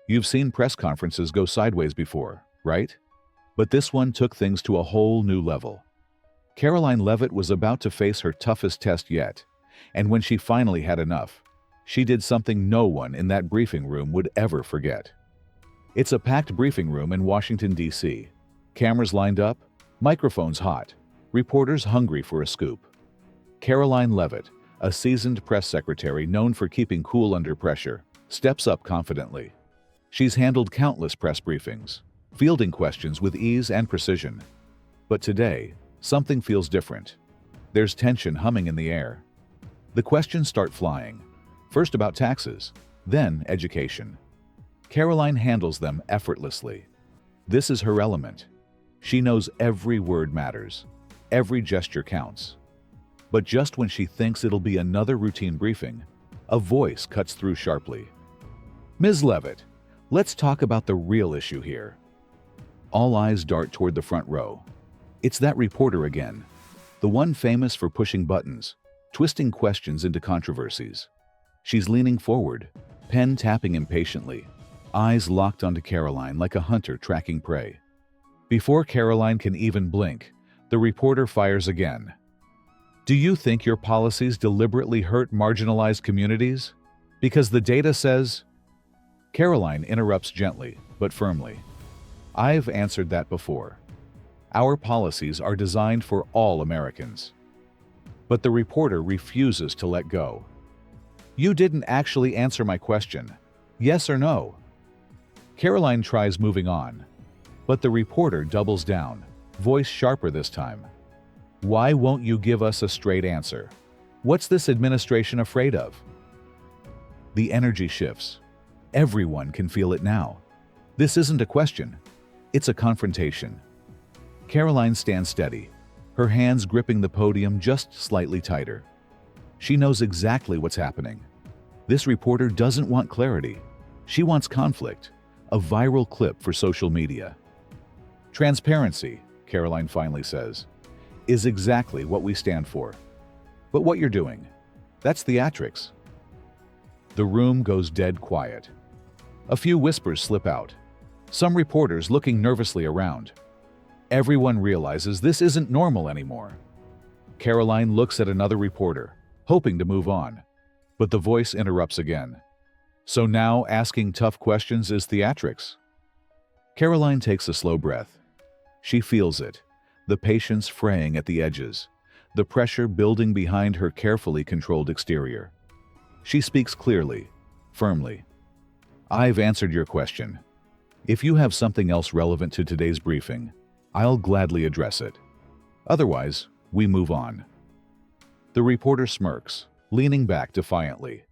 You've seen press conferences go sideways before, right? But this one took things to a whole new level. Karoline Leavitt was about to face her toughest test yet, and when she finally had enough, she did something no one in that briefing room would ever forget. It's a packed briefing room in Washington, D.C. Cameras lined up, microphones hot, reporters hungry for a scoop. Karoline Leavitt, a seasoned press secretary known for keeping cool under pressure, steps up confidently. She's handled countless press briefings, fielding questions with ease and precision. But today, something feels different. There's tension humming in the air. The questions start flying, first about taxes, then education. Karoline handles them effortlessly. This is her element. She knows every word matters. Every gesture counts. But just when she thinks it'll be another routine briefing, a voice cuts through sharply. "Ms. Leavitt, let's talk about the real issue here." All eyes dart toward the front row. It's that reporter again, the one famous for pushing buttons, twisting questions into controversies. She's leaning forward, pen tapping impatiently, eyes locked onto Karoline like a hunter tracking prey. Before Karoline can even blink, the reporter fires again. "Do you think your policies deliberately hurt marginalized communities? Because the data says—" Karoline interrupts gently, but firmly. "I've answered that before. Our policies are designed for all Americans." But the reporter refuses to let go. "You didn't actually answer my question. Yes or no?" Karoline tries moving on, but the reporter doubles down, voice sharper this time. "Why won't you give us a straight answer? What's this administration afraid of?" The energy shifts. Everyone can feel it now. This isn't a question. It's a confrontation. Karoline stands steady, her hands gripping the podium just slightly tighter. She knows exactly what's happening. This reporter doesn't want clarity. She wants conflict, a viral clip for social media. "Transparency," Karoline finally says, "is exactly what we stand for. But what you're doing, that's theatrics." The room goes dead quiet. A few whispers slip out, some reporters looking nervously around. Everyone realizes this isn't normal anymore. Karoline looks at another reporter, hoping to move on, but the voice interrupts again. "So now asking tough questions is theatrics?" Karoline takes a slow breath. She feels it, the patience fraying at the edges, the pressure building behind her carefully controlled exterior. She speaks clearly, firmly. "I've answered your question. If you have something else relevant to today's briefing, I'll gladly address it. Otherwise, we move on." The reporter smirks, leaning back defiantly.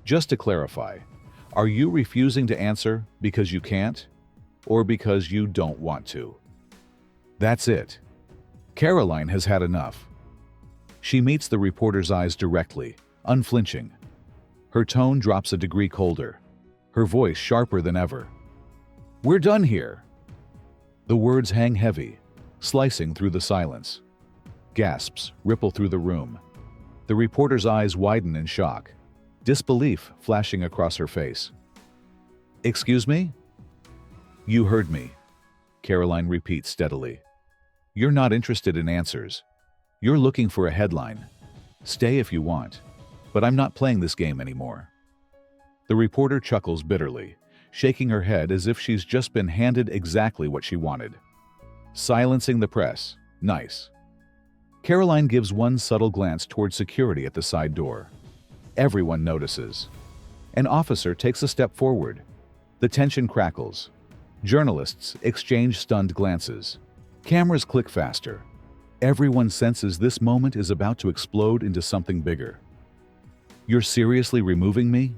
"Just to clarify, are you refusing to answer because you can't, or because you don't want to?" That's it. Karoline has had enough. She meets the reporter's eyes directly, unflinching. Her tone drops a degree colder, her voice sharper than ever. "We're done here." The words hang heavy, slicing through the silence. Gasps ripple through the room. The reporter's eyes widen in shock, disbelief flashing across her face. "Excuse me?" "You heard me," Karoline repeats steadily. "You're not interested in answers. You're looking for a headline. Stay if you want, but I'm not playing this game anymore." The reporter chuckles bitterly, shaking her head as if she's just been handed exactly what she wanted. Silencing the press. Nice. Karoline gives one subtle glance toward security at the side door. Everyone notices. An officer takes a step forward. The tension crackles. Journalists exchange stunned glances. Cameras click faster. Everyone senses this moment is about to explode into something bigger. "You're seriously removing me?"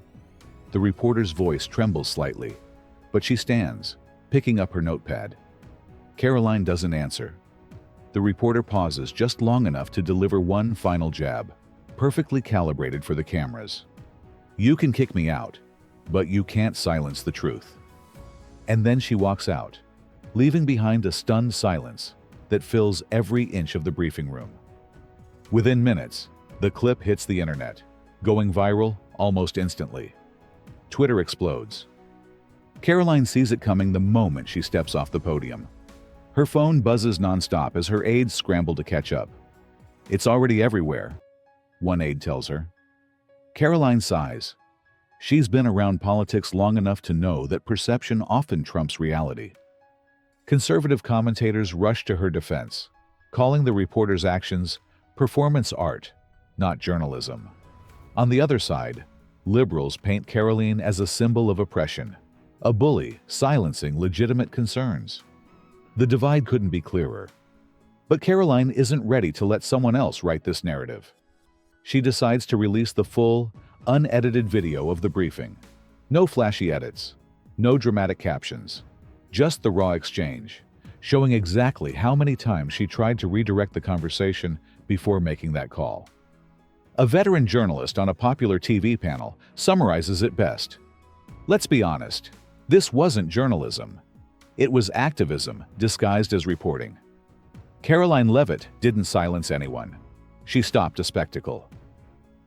The reporter's voice trembles slightly, but she stands, picking up her notepad. Karoline doesn't answer. The reporter pauses just long enough to deliver one final jab, perfectly calibrated for the cameras. "You can kick me out, but you can't silence the truth." And then she walks out, leaving behind a stunned silence that fills every inch of the briefing room. Within minutes, the clip hits the internet, going viral almost instantly. Twitter explodes. Karoline sees it coming the moment she steps off the podium. Her phone buzzes nonstop as her aides scramble to catch up. "It's already everywhere," one aide tells her. Karoline sighs. She's been around politics long enough to know that perception often trumps reality. Conservative commentators rush to her defense, calling the reporter's actions performance art, not journalism. On the other side, liberals paint Karoline as a symbol of oppression, a bully silencing legitimate concerns. The divide couldn't be clearer. But Karoline isn't ready to let someone else write this narrative. She decides to release the full, unedited video of the briefing. No flashy edits, no dramatic captions, just the raw exchange, showing exactly how many times she tried to redirect the conversation before making that call. A veteran journalist on a popular TV panel summarizes it best. "Let's be honest, this wasn't journalism. It was activism disguised as reporting." Karoline Leavitt didn't silence anyone. She stopped a spectacle.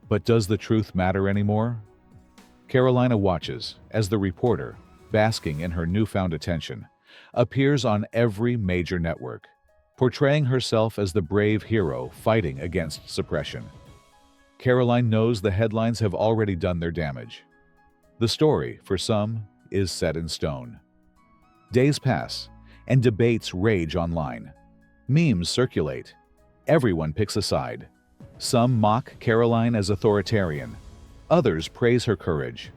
But does the truth matter anymore? Carolina watches as the reporter, basking in her newfound attention, appears on every major network, portraying herself as the brave hero fighting against suppression. Karoline knows the headlines have already done their damage. The story, for some, is set in stone. Days pass, and debates rage online. Memes circulate. Everyone picks a side. Some mock Karoline as authoritarian. Others praise her courage.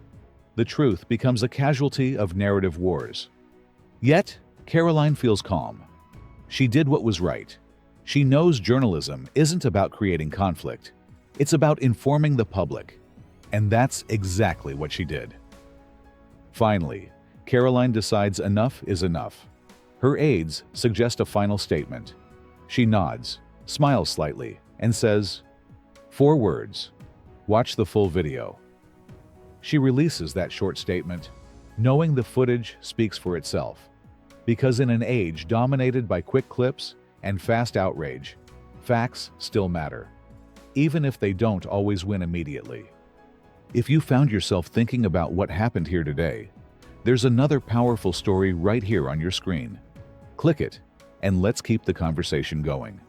The truth becomes a casualty of narrative wars. Yet, Karoline feels calm. She did what was right. She knows journalism isn't about creating conflict. It's about informing the public. And that's exactly what she did. Finally, Karoline decides enough is enough. Her aides suggest a final statement. She nods, smiles slightly, and says, 4 words. Watch the full video. She releases that short statement, knowing the footage speaks for itself. Because in an age dominated by quick clips and fast outrage, facts still matter, even if they don't always win immediately. If you found yourself thinking about what happened here today, there's another powerful story right here on your screen. Click it, and let's keep the conversation going.